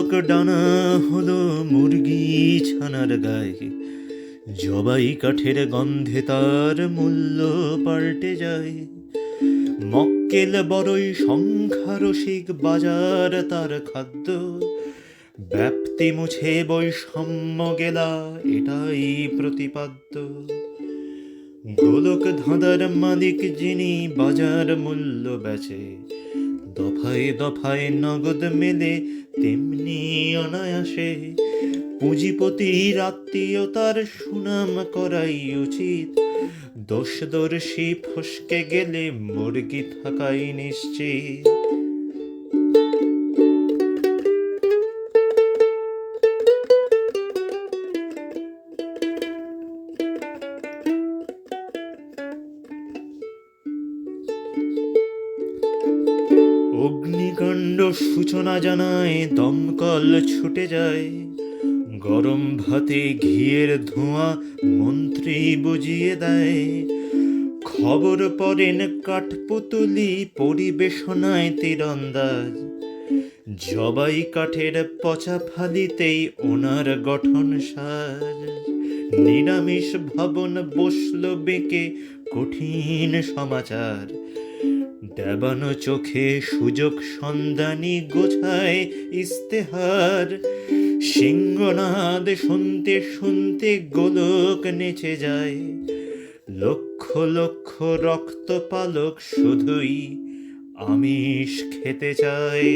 গোলক ডানা হলো মুরগি ছানার গায়ে, জবাই কাঠের গন্ধে তার মূল্য পাল্টে যায়। মক্কেল বড়ই সংখ্যারসিক, বাজার তার খাদ্য, ব্যাপ্তি মুছে বৈষম্য গেলা এটাই প্রতিপাদ্য। গোলক ধাঁধার মালিক যিনি বাজার মূল্য বেচে, দফায় দফায় নগদ মেলে তেমনি অনায়াসে। পুঁজিপতির আত্মীয়তার সুনাম করাই উচিত, দোষদর্শী ফসকে গেলে মুরগি থাকাই নিশ্চিত। অগ্নিকাণ্ড সূচনা জানায় দমকল ছুটে যায়, গরম ভাতে ঘিয়ের ধোঁয়া মন্ত্রী বুঝিয়ে দেয়। খবর পড়েন কাঠপুতুলি, পরিবেশনায় তীরন্দাজ, জবাই কাঠের পচা ফালিতেই ওনার গঠন সাজ। নিরামিষ ভবন বসল বেঁকে কঠিন সমাচার, দেবানো চোখে সুযোগ সন্ধানী গোছায় ইস্তেহার। সিংহনাদ শুনতে শুনতে গোলক নেচে যায়, লক্ষ লক্ষ রক্তপালক শুধুই আমিষ খেতে চায়।